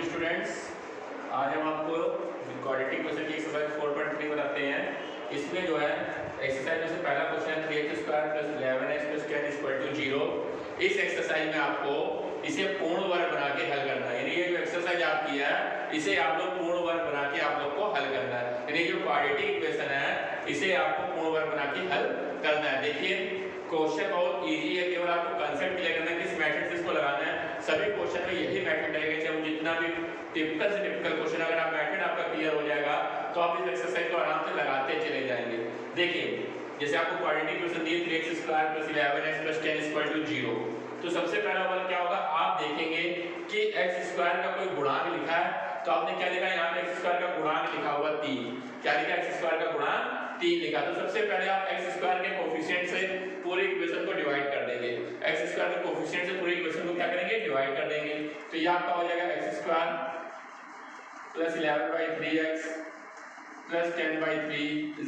Morning students, आज हम आपको क्वाड्रेटिक क्वेश्चन की एक्सरसाइज 4.3 बताते हैं। इसमें जो है एक्सरसाइज में से पहला क्वेश्चन है 3x² + 11x + 10 = 0। इस एक्सरसाइज में आपको इसे पूर्ण वर्ग बना के हल करना है। यानी ये जो एक्सरसाइज आपकी है इसे आप लोग पूर्ण वर्ग बना के आप लोग को हल करना है। यानी जो क्वाड्रेटिक इक्वेशन है इसे आपको पूर्ण वर्ग बना के हल करना है। देखिए क्वेश्चन बहुत इजी है, केवल आपको कांसेप्ट क्लियर करना है किस मेथड से इसको लगाना है। सभी क्वेश्चन में यही मेथड रहेगा। जब जितना भी टिपिकल से टिपिकल क्वेश्चन अगर आप मेथड आपका क्लियर हो जाएगा तो आप इस एक्सरसाइज को आराम से लगाते चले जाएंगे। देखिए जैसे आपको क्वाड्रेटिक इक्वेशन दी 3x² + 11x + 10 = 0, तो सबसे पहला वाला क्या होगा, आप देखेंगे कि x² का कोई गुणांक लिखा है तो आपने क्या लिखा है यहाँ पे x² का गुणांक लिखा हुआ 3। क्या लिखा है, x² का गुणांक 3 लिखा। तो सबसे पहले आप x² के कोएफिशिएंट से पूरे इक्वेशन को डिवाइड कर देंगे। x² के कोएफिशिएंट से पूरे इक्वेशन को क्या करेंगे, डिवाइड कर देंगे। तो ये आपका हो जाएगा x² + 11/3x + 10/3 =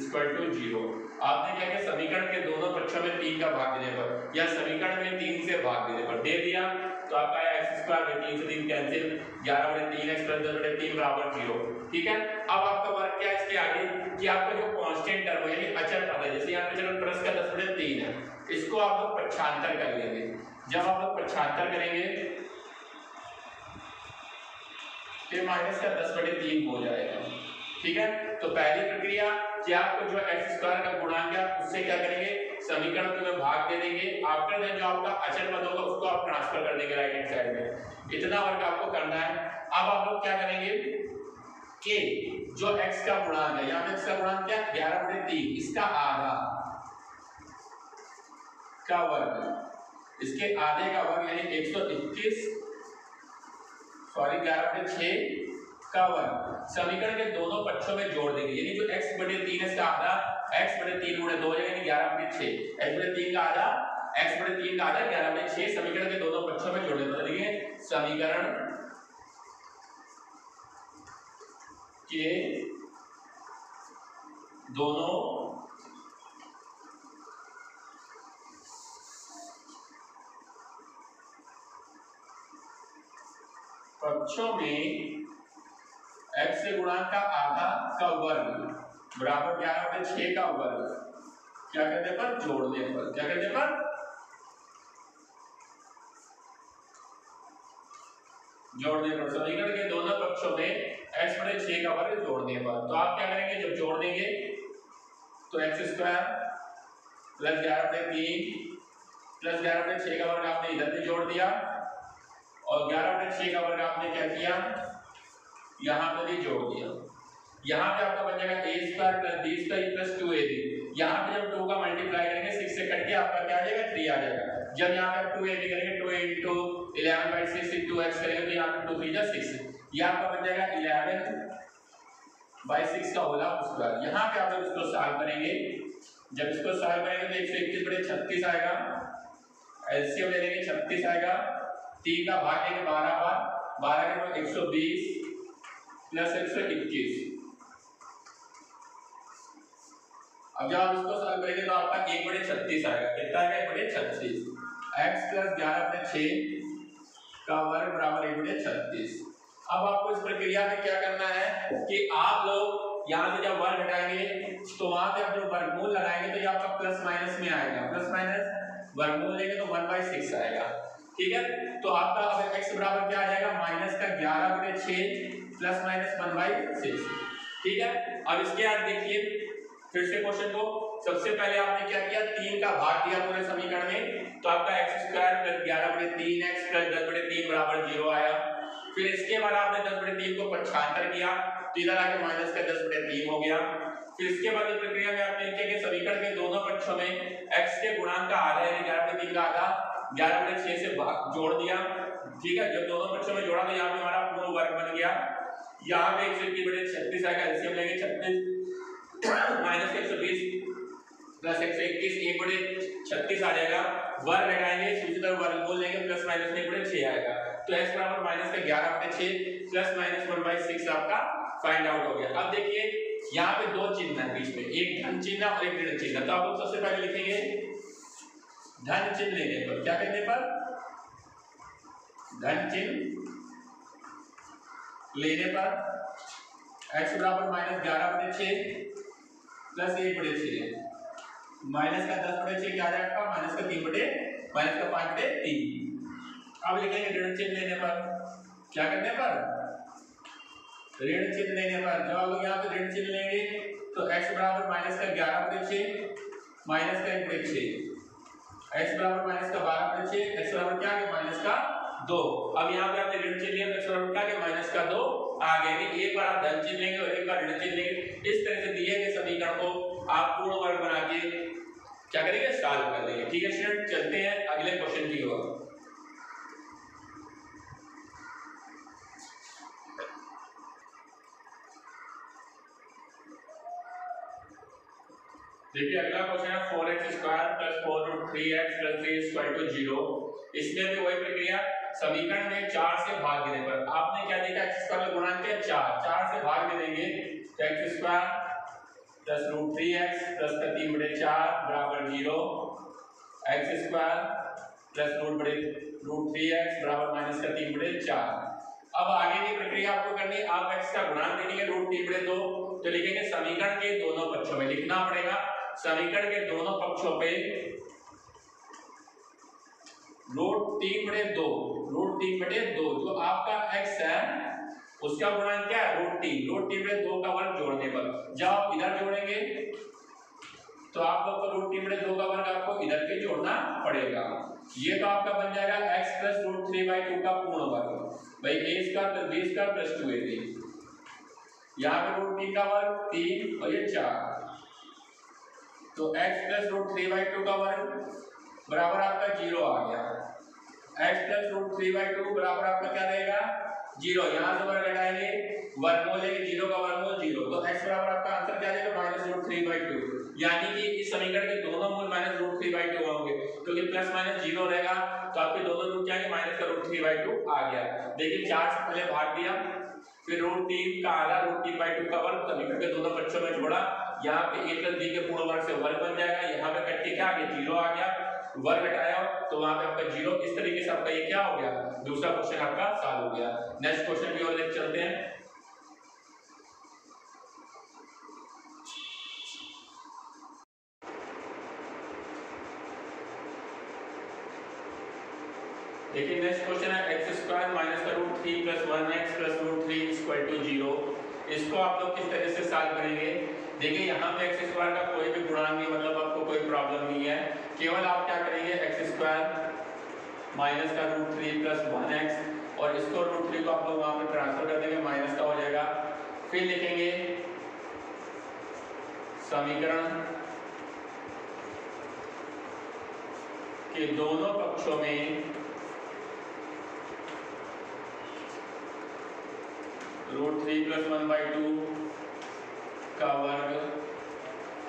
0। आपने क्या किया, समीकरण के दोनों पक्षों में 3 का भाग देने पर या समीकरण में 3 से भाग देने पर दे दिया तो आपका आया x² में 3 से 3 कैंसिल, 11/3x + 10/3 = 0। ठीक है। अब आपका वर्क क्या है इसके आगे कि आपका जो कांस्टेंट टर्म है यानी अचर पद है, जैसे यहाँ पे चलो प्लस का 10/3 है, इसको आप लोग पक्षांतर कर लेंगे। जब आप लोग पक्षांतर करेंगे तो माइनस का 10/3 हो जाएगा। ठीक है। तो पहली प्रक्रिया कि आपको जो x² का गुणांक है उससे क्या करेंगे, समीकरण में भाग दे देंगे। आफ्टर दैट जो आपका अचर पद होगा उसको आप ट्रांसफर कर देंगे राइट हैंड साइड में। इतना वर्क आपको करना है। अब आप लोग क्या करेंगे कि जो x का गुणांक है, यहाँ पे x का गुणांक क्या है 11/3, इसका आधा का वर्ग, इसके आधे का वर्ग यानी 121 11/6 का वर्ग समीकरण के दोनों पक्षों में जोड़ देंगे। यानी जो x/3 है इसका आधा x/3 × 2 हो जाएगा यानी 11/6। x/3 का आधा x/3 का आधा 11/6 समीकरण के दोनों पक्षों में जोड़े। तो देखिए समीकरण के दोनों पक्षों में x से गुणांक का आधा का वर्ग बराबर 11/6 का वर्ग क्या करने पर, जोड़ने पर। क्या करने पर, जोड़ने पर। समीकरण के दोनों पक्षों में x/6 का वर्ग जोड़ने पर। तो आप क्या करेंगे, जब जोड़ देंगे तो x² + 11/3 + 11/6 का वर्ग आपने इधर भी जोड़ दिया और 11/6 का वर्ग आपने क्या किया, यहाँ पे भी जोड़ दिया। यहाँ पे आपका बन जाएगा a² + b² + 2ab। यहाँ पे जब 2 का मल्टीप्लाई करेंगे 6 से कट के आपका क्या आ जाएगा, 3 आ जाएगा। जब यहाँ पे आप 2ab करेंगे 2 × 11/6 × 2x करेंगे तो यहाँ पे 2 3 जा 6, ये आपका बन जाएगा 11/6 का होल स्क्वायर। यहाँ पे आप लोग इसको सॉल्व करेंगे। जब इसको सॉल्व करेंगे तो 121/36 आएगा, एलसीएम ले लेंगे 36 आएगा, 3 का भाग लेंगे 12 बार, 12 के बाद 120 + 121। अब जब आप इसको सॉल्व करेंगे तो आपका 1/36 आएगा। कितना आएगा, 1/36। x + 11/6 का वर्ग बराबर 1/36। अब आपको इस प्रक्रिया में क्या करना है कि आप लोग यहाँ से जब वर्ग हटाएंगे तो वहां पे आप जो वर्गमूल लगाएंगे तो ये आपका प्लस माइनस में आएगा। प्लस माइनस वर्गमूल लेंगे तो 1/6 आएगा। ठीक है। तो आपका अब x बराबर क्या आ जाएगा, माइनस का 11/6 + माइनस 1/6। ठीक है। अब इसके बाद देखिए फिर से क्वेश्चन को, सबसे पहले आपने क्या किया, 3 का भाग दिया पूरे समीकरण में तो आपका x² + 11/3x + 10/3 = 0 आया। फिर इसके बाद आपने 10/3 को पक्षांतर किया तो इधर आके माइनस का 10/3 हो गया। फिर इसके बाद इस प्रक्रिया में आपने क्या किया, समीकरण के दोनों पक्षों में x के गुणांक का आधा यानी 11/3 का आधा 11/6 से जोड़ दिया। ठीक है। जब दोनों पक्षों में जोड़ा तो यहाँ पे हमारा पूर्ण वर्ग बन गया। यहाँ पे 121/36 आएगा, एलसीएम लेंगे 36 माइनस 120 + 121 1/36 आ जाएगा। वर्ग हटाएंगे दूसरी तरफ वर्गमूल लेंगे प्लस माइनस में 1/6 आएगा। तो x बराबर माइनस का 11/6 + माइनस 1/6 आपका फाइंड आउट हो गया। अब देखिए यहाँ पे दो चिन्ह है बीच में, एक धन चिन्ह और एक ऋण चिन्ह। तो आप लोग सबसे पहले लिखेंगे धन चिन्ह लेने पर, क्या करने पर, धन चिन्ह लेने पर x बराबर -11/6 प्लस 1/6 माइनस का 10/6 क्या आ जाएगा आपका माइनस का 5/3। अब लिखेंगे ऋण चिन्ह लेने पर, क्या करने पर ऋण चिन्ह लेने पर। जब आप लोग यहाँ पे ऋण चिन्ह लेंगे तो x बराबर -11/6 माइनस का 1/6, x बराबर -12/6, x बराबर क्या है -2। अब यहाँ पे आपने ऋण चिन्ह लिया तो x बराबर क्या है -2 आ गया। यानी एक बार आप धन चिन्ह लेंगे और एक बार ऋण चिन्ह लेंगे। इस तरह से दिए गए समीकरण को आप पूर्ण वर्ग बना के क्या करेंगे सॉल्व कर देंगे। ठीक है स्टूडेंट, चलते हैं अगले क्वेश्चन की ओर। देखिए अगला क्वेश्चन है 4x² + 4√3x + 3 = 0। इसमें भी वही प्रक्रिया, समीकरण में 4 से भाग देने पर आपने क्या देखा x² का गुणांक क्या 4 से भाग दे देंगे तो x² + √3x + 3/4 = 0, x² + √3x = -3/4। अब आगे की प्रक्रिया आपको करनी है, आप x का गुणांक देखेंगे √3/2 तो लिखेंगे समीकरण के दोनों पक्षों में लिखना पड़ेगा, समीकरण के दोनों पक्षों पे √3/2 जो आपका x है उसका गुणांक क्या है √3/2 का वर्ग जोड़ने पर। जब आप इधर जोड़ेंगे तो आप लोग को √3/2 का वर्ग आपको इधर के जोड़ना पड़ेगा। ये तो आपका बन जाएगा x + √3/2 का पूर्ण वर्ग भाई a² + b² + 2ab। यहाँ पे √3 का वर्ग 3 और ये 4 तो x + √3/2 का वर्ग बराबर आपका 0 आ गया। x + √3/2 बराबर आपका क्या रहेगा 0। यहाँ से वर्ग घटाएंगे, वर्गमूल लेंगे 0 का वर्गमूल 0 तो x बराबर आपका आंसर क्या जाएगा -√3/2। यानी कि इस समीकरण के दोनों मूल -√3/2 होंगे क्योंकि प्लस माइनस 0 रहेगा तो आपके दोनों रूट क्या है -√3/2 आ गया। देखिए 4 से पहले भाग दिया, फिर √3 का आधा √3/2 का वर्ग समीकरण के दोनों पक्षों में जोड़ा। यहाँ पे a + b के पूर्ण वर्ग से वर्ग बन जाएगा, यहाँ पे कट के क्या आ गया 0 आ गया, वर्ग हटाया तो वहां पे आपका 0। इस तरीके से आपका ये क्या हो गया दूसरा क्वेश्चन आपका सॉल्व हो गया। नेक्स्ट क्वेश्चन की ओर लेकर चलते हैं। देखिए नेक्स्ट क्वेश्चन है x² - √3 + 1x + √3 = 0। इसको आप लोग किस तरह से सॉल्व करेंगे। देखिए यहाँ पे x² का कोई भी गुणांक नहीं, मतलब आपको कोई प्रॉब्लम नहीं है, केवल आप क्या करेंगे x² - √3 + 1x और इसको √3 को आप लोग वहां पे ट्रांसफर कर देंगे, माइनस का हो जाएगा। फिर लिखेंगे समीकरण के दोनों पक्षों में √3 + 1/2 का वर्ग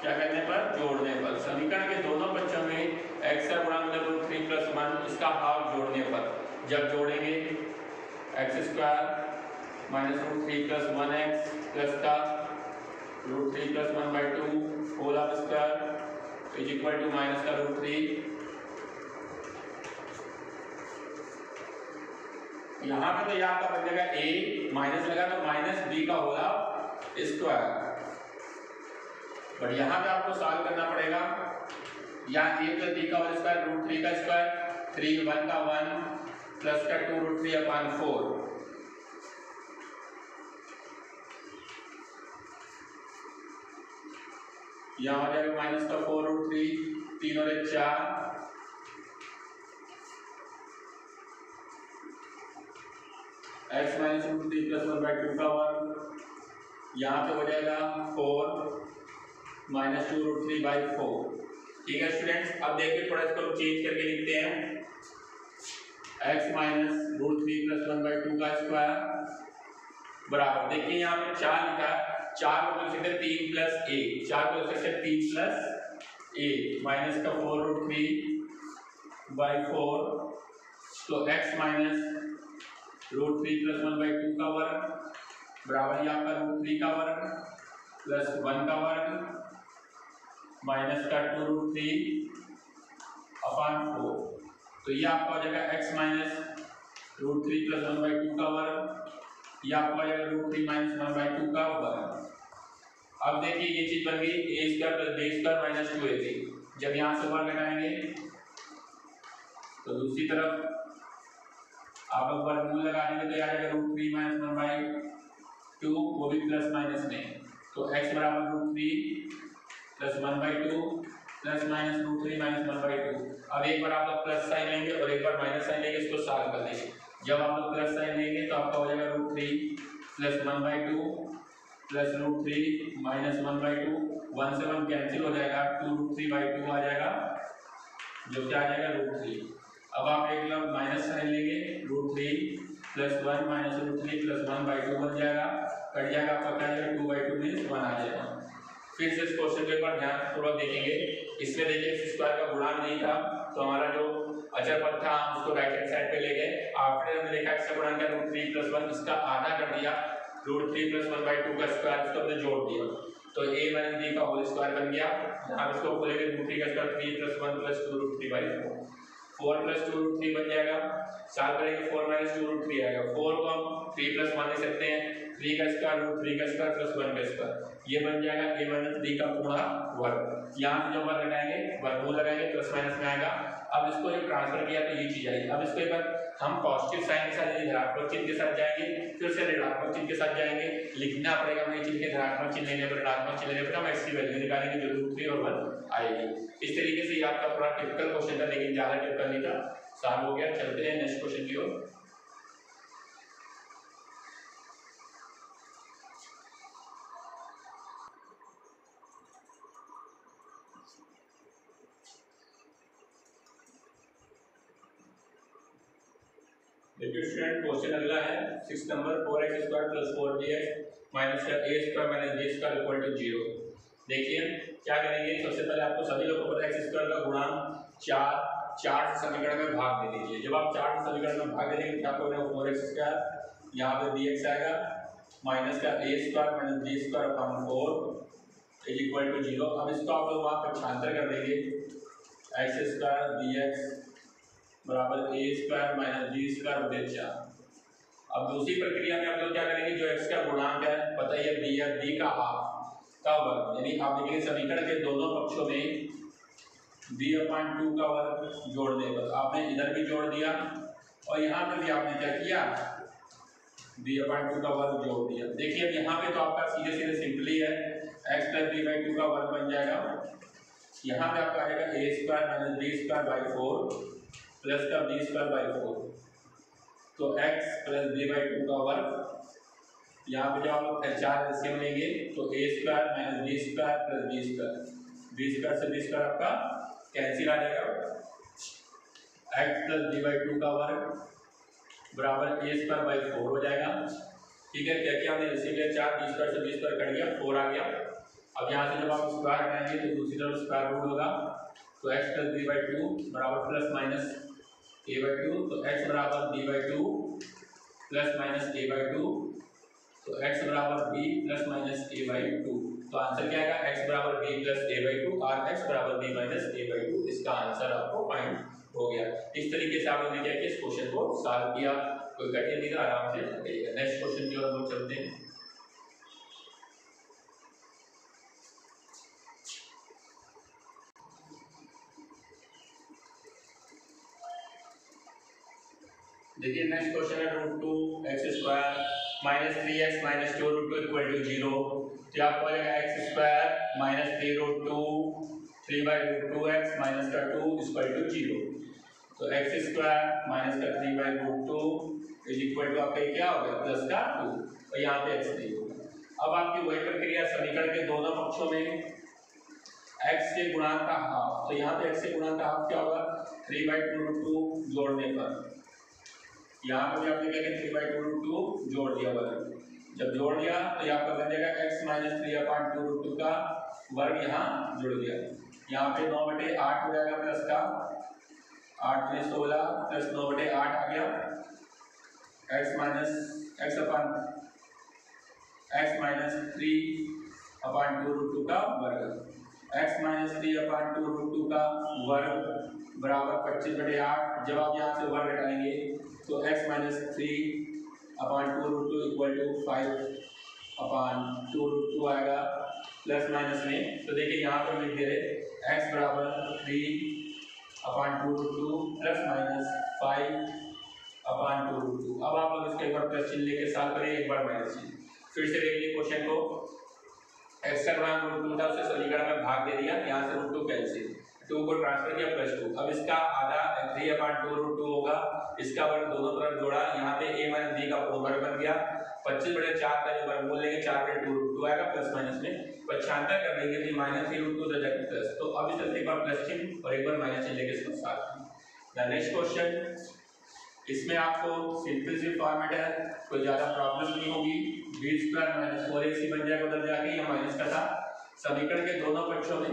क्या करने पर जोड़ने पर। समीकरण के दोनों पक्षों में x का गुणांक मतलब √3 + 1 इसका हाफ जोड़ने पर जब जोड़ेंगे x² - √3 + 1x प्लस का √3 + 1/2 होल स्क्वायर = माइनस का √3। यहाँ पे तो ये आपका बन जाएगा a, माइनस लगा तो -b का होगा स्क्वायर, बट यहाँ पे आपको सॉल्व करना पड़ेगा। यहाँ a + b का होल स्क्वायर √3 का स्क्वायर 3 1 का 1 प्लस का 2 √3/4 यहाँ हो जाएगा माइनस का 4 √3 3 और 1 4 x - √3 + 1/2 का वर्ग, यहाँ पे हो जाएगा 4 - 2 √3/4। ठीक है स्टूडेंट्स, अब देखिए थोड़ा इसको चेंज करके लिखते हैं x - √3 + 1/2 का स्क्वायर बराबर, देखिए यहाँ पे 4 लिखा है, 4 को लिख सकते हैं 3 + 1, 4 को लिख सकते हैं 3 + 1 माइनस का 4 √3/4 तो x - √3 + 1/2 का वर्ग बराबर ही आपका √3 का वर्ग प्लस 1 का वर्ग माइनस का 2 √3/4 तो ये आपका हो जाएगा x - √3 + 1/2 का वर्ग ये आपको आ जाएगा √3 - 1/2 का वर्ग। अब देखिए ये चीज बन गई a² + b² - 2ab। जब यहाँ से वर्ग घटाएंगे तो दूसरी तरफ आप लोग वर्गमूल लगा देंगे तो आ जाएगा √3 - 1/2, वो भी प्लस माइनस में। तो x बराबर √3 + 1/2 प्लस माइनस √3 - 1/2। अब एक बार आप लोग प्लस साइन लेंगे और एक बार माइनस साइन लेंगे, इसको सॉल्व कर देंगे। जब आप लोग प्लस साइन लेंगे तो आपका हो जाएगा √3 + 1/2 प्लस √3 - 1/2, 1 से 1 कैंसिल हो जाएगा, 2√3/2 आ जाएगा, जो क्या आ जाएगा √3। अब आप एक लोग माइनस साइन लेंगे, √3 + 1 - √3 + 1/2 बन जाएगा, कट जाएगा, आपका क्या आ जाएगा 2/2 मीन्स 1 आ जाएगा। फिर से इस क्वेश्चन को एक बार ध्यानपूर्वक देखेंगे। इसमें देखिए x² का गुणांक नहीं था, तो हमारा जो अचर पद था हम उसको राइट हैंड साइड पे ले गए। आपने हमने देखा x का गुणांक है √3 + 1, इसका आधा कर दिया, √3 + 1/2 का स्क्वायर, इसको हमने जोड़ दिया, तो a - b का होल स्क्वायर बन गया। आप इसको खोलेंगे √3 का स्क्वायर 3 + 1 + 2 √3/4, 4 + 2 √3 बन जाएगा। सॉल्व करेंगे 4 - 2 √3 आएगा, 4 को हम 3 + 1 ले सकते हैं, 3 का स्क्वायर √3 का स्क्वायर + 1 का स्क्वायर, ये बन जाएगा a - b का पूरा वर्ग। यहाँ से जो वर्ग लगाएंगे वर्गमूल लगाएंगे, प्लस माइनस में आएगा। अब इसको जब ट्रांसफर किया तो ये चीज आई। अब इसको एक बार हम पॉजिटिव साइन के साथ धनात्मक चिन्ह के साथ जाएंगे, फिर से ऋणात्मक चिन्ह के साथ जाएंगे, लिखना पड़ेगा हमें चिन्ह के धनात्मक चिन्ह लेने पर ऋणात्मक चिन्ह लेने पर हम x की वैल्यू निकालेंगे जो √3 और 1 आएगी। इस तरीके से ये आपका पूरा टिपिकल क्वेश्चन था, लेकिन ज्यादा टिपिकल नहीं था, सॉल्व हो गया। चलते हैं नेक्स्ट क्वेश्चन की ओर। देखिए स्टूडेंट क्वेश्चन अगला है 6 number 4x² + 4bx - a² - b² = 0। देखिए क्या करेंगे, सबसे पहले आपको सभी लोगों को पता है x² का गुणांक 4 से समीकरण में भाग दे दीजिए। जब आप 4 से समीकरण में भाग दे देंगे क्या होगा, 4x², यहाँ पे bx आएगा, माइनस का a² - b²/4 = 0। अब इसको आप लोग वहाँ पक्षांतर कर देंगे, x² bx बराबर a² - b²/4। अब दूसरी प्रक्रिया में आप लोग क्या करेंगे, जो x का गुणांक है पता ही है b है, b का हाफ का वर्ग, यानी आप देखिए समीकरण के दोनों पक्षों में b/2 का वर्ग जोड़ने पर आपने इधर भी जोड़ दिया और यहाँ पे भी आपने क्या किया, b/2 का वर्ग जोड़ दिया। देखिए अब यहाँ पे तो आपका सीधे सीधे सिंपली है, x + b/2 का वर्ग बन जाएगा। यहाँ पे आपका आएगा a² - b²/4 प्लस का b²/4, तो x + b/2 का वर्ग। यहाँ पे जब आप लोग 4 एलसीएम लेंगे तो a² - b² + b² से b² आपका कैंसिल आ जाएगा, x + b/2 का वर्ग बराबर a²/4 हो जाएगा। ठीक है, क्या किया हमने इसीलिए 4, b² से b² कट गया, 4 आ गया। अब यहाँ से जब आप स्क्वायर हटाएंगे तो दूसरी तरफ स्क्वायर रूट होगा, तो x + b/2 बराबर प्लस माइनस a/2, तो x बराबर b/2 प्लस माइनस a/2, तो x बराबर b प्लस माइनस a/2। तो आंसर क्या आएगा, x बराबर b प्लस a/2 और x बराबर b माइनस a/2। इसका आंसर आपको फाइंड हो गया। इस तरीके से आप लोगों ने क्या किया, इस क्वेश्चन को सॉल्व किया, कोई कठिन नहीं था, आराम से करिएगा। नेक्स्ट क्वेश्चन की ओर हम लोग चलते हैं। देखिए नेक्स्ट क्वेश्चन है √2x² - 3x - 2√2 = 0। तो आपको आएगा x² - 3√2 3/√2x - 2 = 0। तो x² - 3/√2 आपका क्या हो गया, प्लस का 2, और यहाँ पे x नहीं होगा। अब आपकी वही प्रक्रिया, समीकरण के दोनों पक्षों में x के गुणांक का हाफ, तो यहाँ पे x के गुणांक का हाफ क्या होगा, 3/2√2 जोड़ने पर, यहाँ पे भी आपने क्या किया 3/2√2 जोड़ दिया वर्ग। जब जोड़ दिया तो यहाँ पर बन जाएगा x - 3/2√2 का वर्ग, यहाँ जुड़ गया। यहाँ पे 9/8 हो जाएगा, प्लस का 8 × 16 प्लस 9/8 आ गया, x - 3/2√2 का वर्ग, x - 3/2√2 का वर्ग बराबर 25/8। जब आप यहाँ से वर्ग हटाएंगे तो x - 3 अपॉन 2√2 इक्वल टू 5/2√2 आएगा प्लस माइनस में। तो देखिए यहाँ पर लिख दे रहे x बराबर 3/2√2 प्लस माइनस 5/2√2। अब आप लोग इसके एक बार प्लस चिन्ह लेके सॉल्व करिए, एक बार माइनस चिन्ह। फिर से देखिए क्वेश्चन को, x का गुणांक √2 था, उसे समीकरण में भाग दे दिया, यहाँ से √2 कैंसिल, 2 को ट्रांसफर किया +2। अब इसका आधा 3/2√2 होगा, इसका वर्ग दोनों तरफ जोड़ा, यहाँ पे a - b का पूर्ण वर्ग बन गया। 25/4 का जो वर्गमूल लेंगे 4/2√2 आएगा प्लस माइनस में 75 कर देंगे तो -3√2 तो जाके प्लस। तो अब इस तरह एक बार प्लस चिन्ह और एक बार माइनस चिन्ह लेके इसको साथ में। द नेक्स्ट क्वेश्चन, इसमें आपको सिंपल सी फॉर्मेट है, कोई ज्यादा प्रॉब्लम नहीं होगी। b² - 4ac बन जाएगा उधर जाके, या माइनस का था। समीकरण के दोनों पक्षों में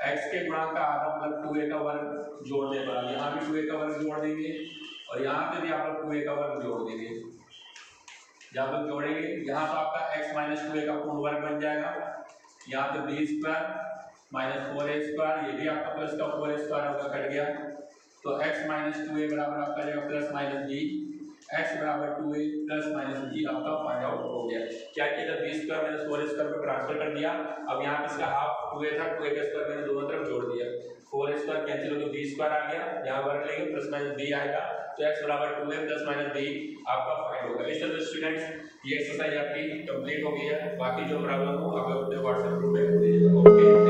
x के गुणांक का आधा मतलब 2a का वर्ग जोड़ने पर, यहाँ भी 2a का वर्ग जोड़ देंगे और यहाँ पे भी आप लोग 2a का वर्ग जोड़ देंगे। जब लोग जोड़ेंगे यहाँ तो आपका x - 2a का पूर्ण वर्ग बन जाएगा, यहाँ पे b² - 4a², ये भी आपका प्लस का 4a² होगा, कट गया। तो x - 2a बराबर आपका जाएगा प्लस माइनस b, x बराबर 2a प्लस माइनस b आपका फाइंड आउट हो गया। क्या किया, b² - 4a² को ट्रांसफर कर दिया। अब यहाँ पे इसका हाफ 2a था, 2a का स्क्वायर मैंने दोनों तरफ जोड़ दिया, 4a² कैंसिल हो गया, b² आ गया, यहाँ वर्ग लेंगे प्लस माइनस b आएगा, तो x बराबर 2a प्लस माइनस b आपका फाइंड होगा। इस तरह से स्टूडेंट्स ये एक्सरसाइज आपकी कंप्लीट हो गई है। बाकी जो प्रॉब्लम हो आप लोग अपने व्हाट्सएप ग्रुप में पूछ लीजिएगा। ओके।